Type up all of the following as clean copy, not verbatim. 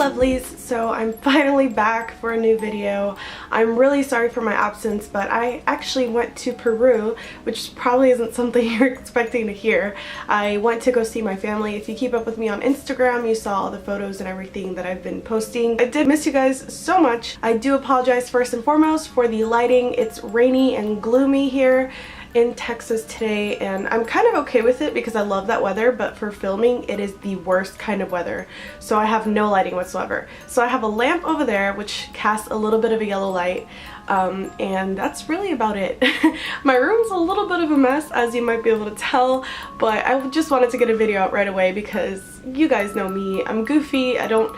lovelies, so I'm finally back for a new video. I'm really sorry for my absence, but I actually went to Peru, which probably isn't something you're expecting to hear. I went to go see my family. If you keep up with me on Instagram, you saw all the photos and everything that I've been posting. I did miss you guys so much. I do apologize first and foremost for the lighting. It's rainy and gloomy here in Texas today, and I'm kind of okay with it because I love that weather, but for filming it is the worst kind of weather, so I have no lighting whatsoever. So I have a lamp over there which casts a little bit of a yellow light, and that's really about it. My room's a little bit of a mess, as you might be able to tell, but I just wanted to get a video out right away because you guys know me. I'm goofy. I don't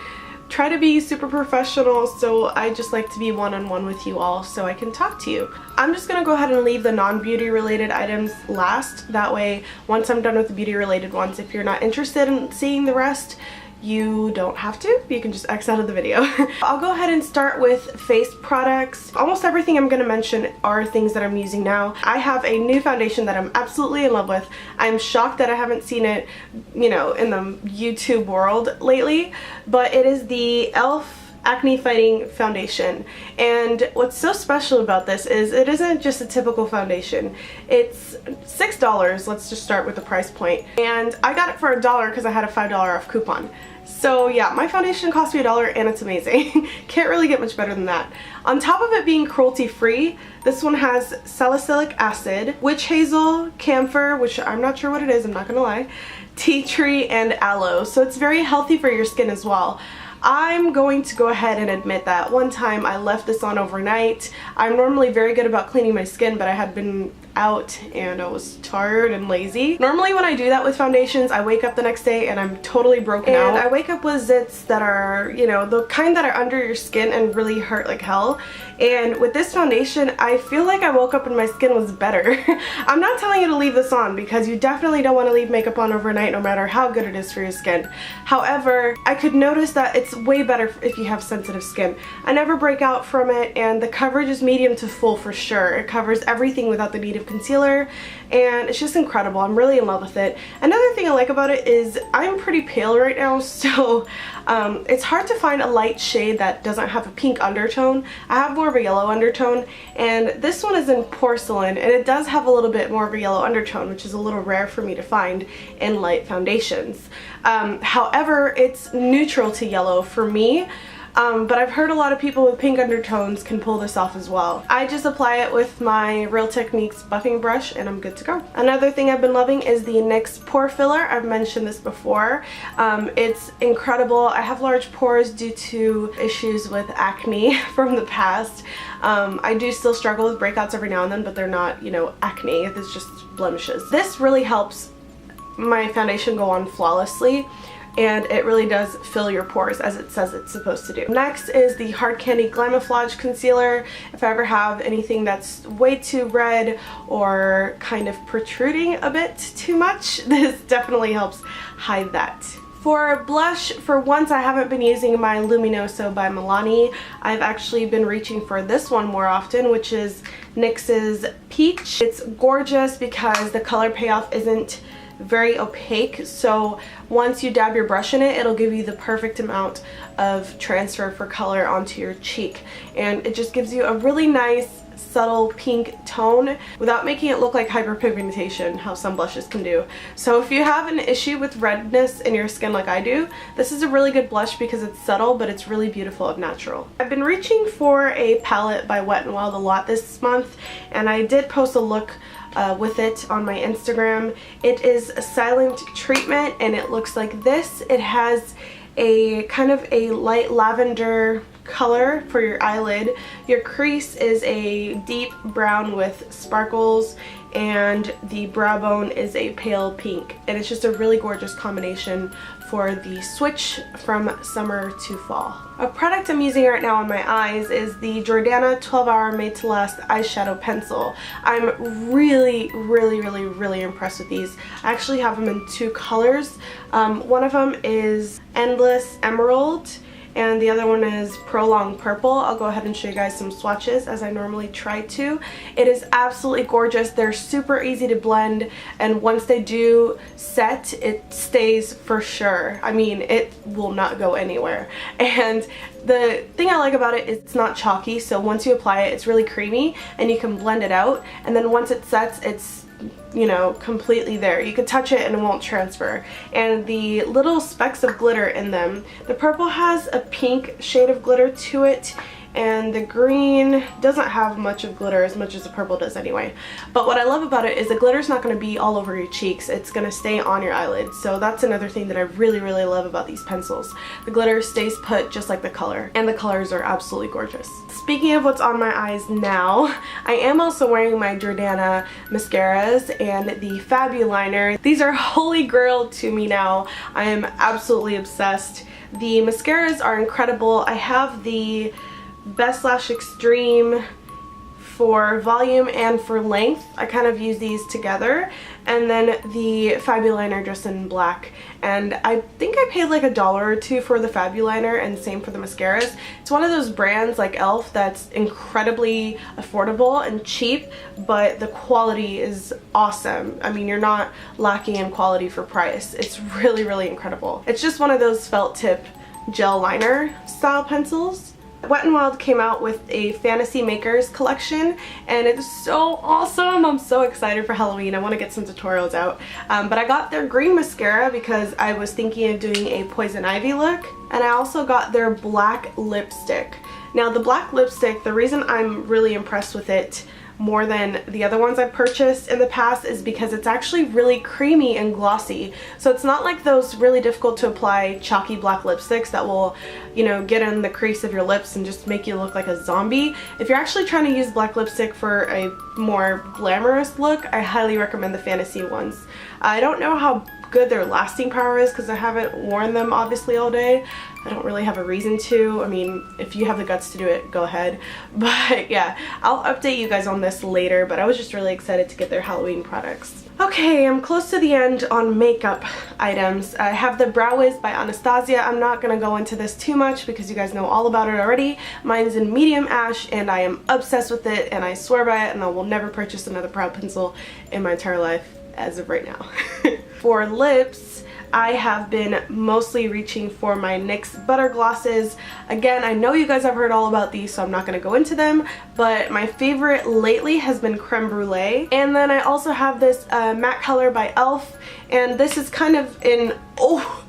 try to be super professional, so I just like to be one-on-one with you all so I can talk to you. I'm just gonna go ahead and leave the non-beauty related items last. That way, once I'm done with the beauty related ones, if you're not interested in seeing the rest, you don't have to. You can just X out of the video. I'll go ahead and start with face products. Almost everything I'm going to mention are things that I'm using now. I have a new foundation that I'm absolutely in love with. I'm shocked that I haven't seen it, you know, in the YouTube world lately, but it is the e.l.f. Acne Fighting Foundation. And what's so special about this is it isn't just a typical foundation. It's $6. Let's just start with the price point. And I got it for $1 because I had a $5 off coupon. So yeah, my foundation cost me $1 and it's amazing. Can't really get much better than that. On top of it being cruelty-free, this one has salicylic acid, witch hazel, camphor, which I'm not sure what it is, I'm not gonna lie, tea tree, and aloe. So it's very healthy for your skin as well. I'm going to go ahead and admit that one time I left this on overnight. I'm normally very good about cleaning my skin, but I had been out and I was tired and lazy. Normally when I do that with foundations, I wake up the next day and I'm totally broken out. I wake up with zits that are, you know, the kind that are under your skin and really hurt like hell. And with this foundation, I feel like I woke up and my skin was better. I'm not telling you to leave this on because you definitely don't want to leave makeup on overnight no matter how good it is for your skin. However, I could notice that it's way better if you have sensitive skin. I never break out from it, and the coverage is medium to full for sure. It covers everything without the need of concealer, and it's just incredible. I'm really in love with it. Another thing I like about it is I'm pretty pale right now, so it's hard to find a light shade that doesn't have a pink undertone. I have more of a yellow undertone, and this one is in porcelain, and it does have a little bit more of a yellow undertone, which is a little rare for me to find in light foundations. However, it's neutral to yellow for me. But I've heard a lot of people with pink undertones can pull this off as well. I just apply it with my Real Techniques buffing brush and I'm good to go. Another thing I've been loving is the NYX pore filler. I've mentioned this before. It's incredible. I have large pores due to issues with acne from the past. I do still struggle with breakouts every now and then, but they're not, you know, acne. It's just blemishes. This really helps my foundation go on flawlessly, and it really does fill your pores as it says it's supposed to do. Next is the Hard Candy Glamouflage Concealer. If I ever have anything that's way too red or kind of protruding a bit too much, this definitely helps hide that. For blush, for once I haven't been using my Luminoso by Milani. I've actually been reaching for this one more often, which is NYX's Peach. It's gorgeous because the color payoff isn't very opaque, so once you dab your brush in it, it'll give you the perfect amount of transfer for color onto your cheek, and it just gives you a really nice subtle pink tone without making it look like hyperpigmentation, how some blushes can do. So if you have an issue with redness in your skin like I do, this is a really good blush because it's subtle, but it's really beautiful and natural. I've been reaching for a palette by Wet n Wild a lot this month, and I did post a look with it on my Instagram. It is a silent treatment and it looks like this. It has a kind of a light lavender color for your eyelid. Your crease is a deep brown with sparkles, and the brow bone is a pale pink, and it's just a really gorgeous combination for the switch from summer to fall. A product I'm using right now on my eyes is the Jordana 12 Hour Made to Last eyeshadow pencil. I'm really impressed with these. I actually have them in two colors. One of them is Endless Emerald, and the other one is Prolonged Purple. I'll go ahead and show you guys some swatches as I normally try to. It is absolutely gorgeous. They're super easy to blend, and once they do set, it stays for sure. I mean, it will not go anywhere. And the thing I like about it is it's not chalky, so once you apply it, it's really creamy and you can blend it out, and then once it sets, it's, you know, completely there. You could touch it and it won't transfer. And the little specks of glitter in them, the purple has a pink shade of glitter to it, and the green doesn't have much of glitter, as much as the purple does anyway. But what I love about it is the glitter's not going to be all over your cheeks. It's going to stay on your eyelids. So that's another thing that I really love about these pencils. The glitter stays put just like the color, and the colors are absolutely gorgeous. Speaking of what's on my eyes now, I am also wearing my Jordana mascaras and the fabuliner. These are holy grail to me now. I am absolutely obsessed. The mascaras are incredible. I have the Best Lash Extreme for volume and for length. I kind of use these together, and then the fabuliner just in black. And I think I paid like $1 or $2 for the fabuliner, and same for the mascaras. It's one of those brands like e.l.f. that's incredibly affordable and cheap, but the quality is awesome. I mean, you're not lacking in quality for price. It's really incredible. It's just one of those felt tip gel liner style pencils. Wet n Wild came out with a Fantasy Makers collection, and it's so awesome. I'm so excited for Halloween. I want to get some tutorials out. But I got their green mascara because I was thinking of doing a Poison Ivy look, and I also got their black lipstick. Now the black lipstick, the reason I'm really impressed with it more than the other ones I've purchased in the past is because it's actually really creamy and glossy. So it's not like those really difficult to apply chalky black lipsticks that will, you know, get in the crease of your lips and just make you look like a zombie. If you're actually trying to use black lipstick for a more glamorous look, I highly recommend the Fantasy ones. I don't know how good their lasting power is because I haven't worn them obviously all day. I don't really have a reason to. I mean, if you have the guts to do it, go ahead. But yeah, I'll update you guys on this later, but I was just really excited to get their Halloween products. Okay, I'm close to the end on makeup items. I have the Brow Wiz by Anastasia. I'm not going to go into this too much because you guys know all about it already. Mine's in medium ash, and I am obsessed with it, and I swear by it, and I will never purchase another brow pencil in my entire life as of right now. For lips, I have been mostly reaching for my NYX Butter Glosses. Again, I know you guys have heard all about these, so I'm not going to go into them, but my favorite lately has been Creme Brulee. And then I also have this matte color by e.l.f., and this is kind of in, oh,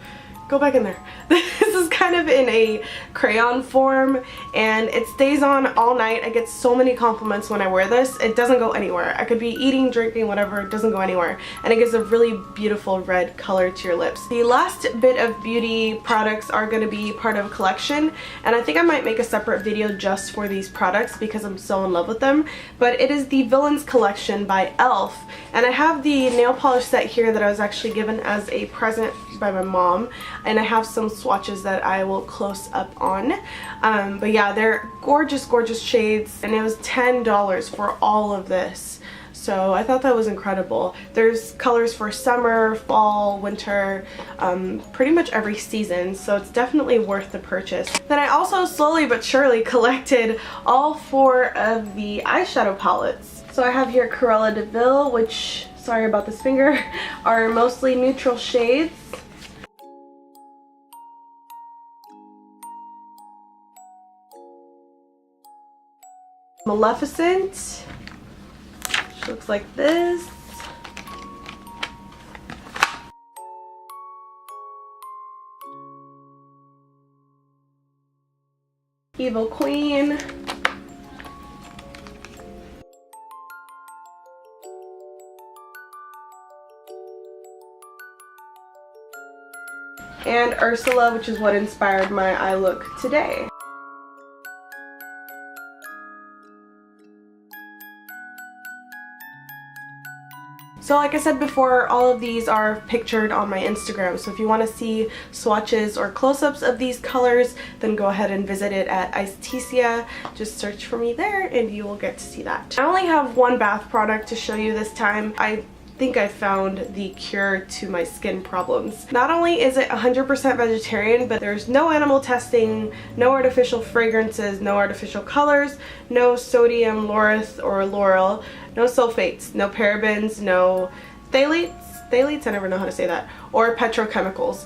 go back in there. This is kind of in a crayon form, and it stays on all night. I get so many compliments when I wear this. It doesn't go anywhere. I could be eating, drinking, whatever, it doesn't go anywhere. And it gives a really beautiful red color to your lips. The last bit of beauty products are going to be part of a collection, and I think I might make a separate video just for these products because I'm so in love with them. But it is the Villains collection by e.l.f. And I have the nail polish set here that I was actually given as a present by my mom, and I have some swatches that I will close up on. But yeah, they're gorgeous shades, and it was $10 for all of this. So I thought that was incredible. There's colors for summer, fall, winter, pretty much every season, so it's definitely worth the purchase. Then I also slowly but surely collected all 4 of the eyeshadow palettes. So I have here Cruella de Vil, which, sorry about this finger, are mostly neutral shades. Maleficent, she looks like this. Evil Queen. And Ursula, which is what inspired my eye look today. So like I said before, all of these are pictured on my Instagram, so if you want to see swatches or close-ups of these colors, then go ahead and visit it at Ticia. Just search for me there and you will get to see that. I only have one bath product to show you this time. I think I found the cure to my skin problems. Not only is it 100% vegetarian, but there's no animal testing, no artificial fragrances, no artificial colors, no sodium lauryl or lauryl, no sulfates, no parabens, no phthalates, I never know how to say that, or petrochemicals.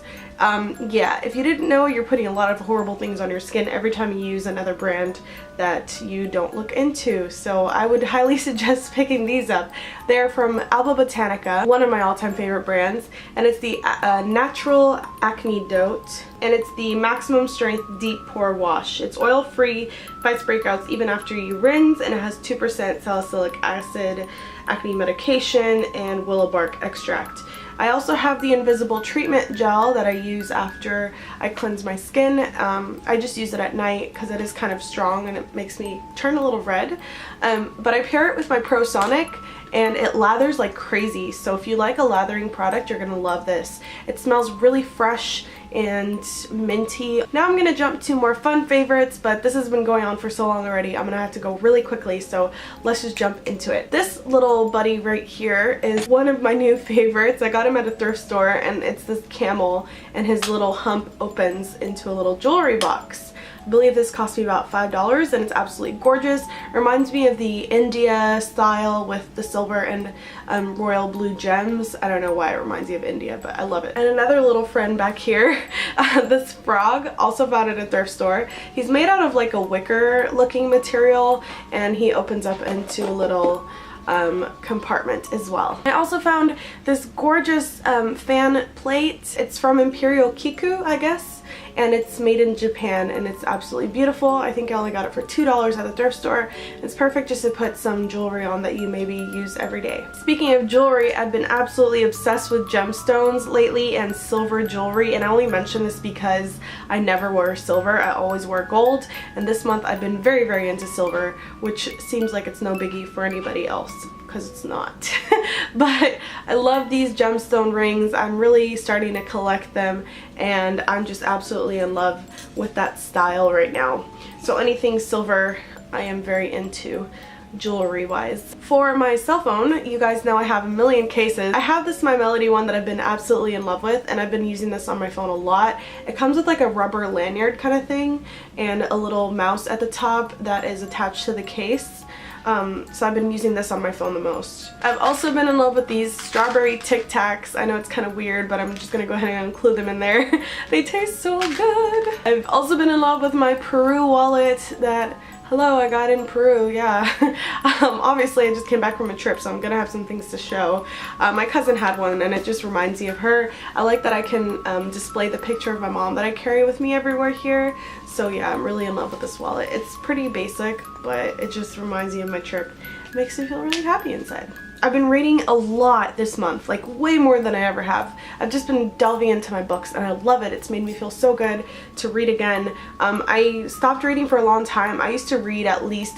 Yeah, if you didn't know, you're putting a lot of horrible things on your skin every time you use another brand that you don't look into. So I would highly suggest picking these up. They're from Alba Botanica, one of my all-time favorite brands, and it's the Natural Acne Dote, and it's the maximum strength deep pore wash. It's oil-free, fights breakouts even after you rinse, and it has 2% salicylic acid, acne medication, and willow bark extract. I also have the invisible treatment gel that I use after I cleanse my skin. I just use it at night because it is kind of strong and it makes me turn a little red. But I pair it with my Pro Sonic and it lathers like crazy. So if you like a lathering product, you're gonna love this. It smells really fresh and minty. Now I'm gonna jump to more fun favorites, but this has been going on for so long already, I'm gonna have to go really quickly, so let's just jump into it. This little buddy right here is one of my new favorites. I got him at a thrift store, and it's this camel, and his little hump opens into a little jewelry box. I believe this cost me about $5 and it's absolutely gorgeous. It reminds me of the India style with the silver and royal blue gems. I don't know why it reminds me of India, but I love it. And another little friend back here, this frog, also found at a thrift store. He's made out of like a wicker looking material, and he opens up into a little compartment as well. I also found this gorgeous fan plate. It's from Imperial Kiku, I guess, and it's made in Japan, and it's absolutely beautiful. I think I only got it for $2 at the thrift store. It's perfect just to put some jewelry on that you maybe use every day. Speaking of jewelry, I've been absolutely obsessed with gemstones lately and silver jewelry, and I only mention this because I never wear silver. I always wear gold, and this month I've been very, very into silver, which seems like it's no biggie for anybody else, because it's not. But I love these gemstone rings. I'm really starting to collect them, and I'm just absolutely in love with that style right now. So anything silver I am very into jewelry wise. For my cell phone, you guys know I have a million cases. I have this My Melody one that I've been absolutely in love with, and I've been using this on my phone a lot. It comes with like a rubber lanyard kind of thing and a little mouse at the top that is attached to the case. So I've been using this on my phone the most. I've also been in love with these strawberry Tic Tacs. I know it's kind of weird, but I'm just gonna go ahead and include them in there. They taste so good. I've also been in love with my Peru wallet that, hello, I got in Peru, yeah. Obviously I just came back from a trip, so I'm gonna have some things to show. My cousin had one, and it just reminds me of her. I like that I can display the picture of my mom that I carry with me everywhere here. So yeah, I'm really in love with this wallet. It's pretty basic, but it just reminds me of my trip. It makes me feel really happy inside. I've been reading a lot this month, like way more than I ever have. I've just been delving into my books, and I love it. It's made me feel so good to read again. I stopped reading for a long time. I used to read at least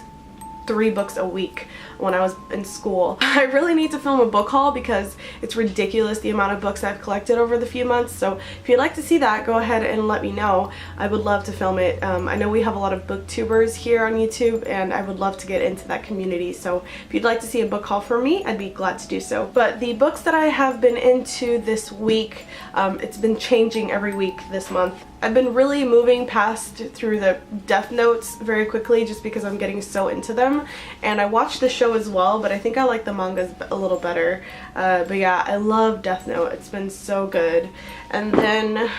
3 books a week when I was in school. I really need to film a book haul because it's ridiculous the amount of books I've collected over the few months. So if you'd like to see that, go ahead and let me know. I would love to film it. I know we have a lot of booktubers here on YouTube, and I would love to get into that community. So if you'd like to see a book haul from me, I'd be glad to do so. But the books that I have been into this week, it's been changing every week this month. I've been really moving past through the Death Notes very quickly just because I'm getting so into them, and I watched the show as well, but I think I like the mangas a little better. But yeah, I love Death Note. It's been so good. And then,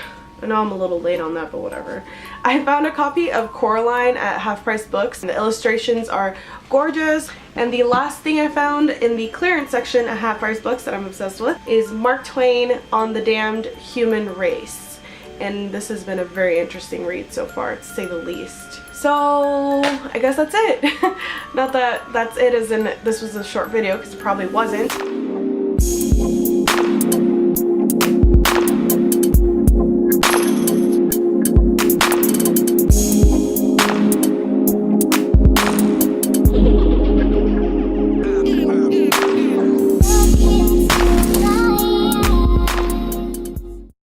I know I'm a little late on that, but whatever. I found a copy of Coraline at Half Price Books, and the illustrations are gorgeous. And the last thing I found in the clearance section at Half Price Books that I'm obsessed with is Mark Twain on the Damned Human Race. And this has been a very interesting read so far, to say the least. So I guess that's it. Not that that's it as in this was a short video, because it probably wasn't.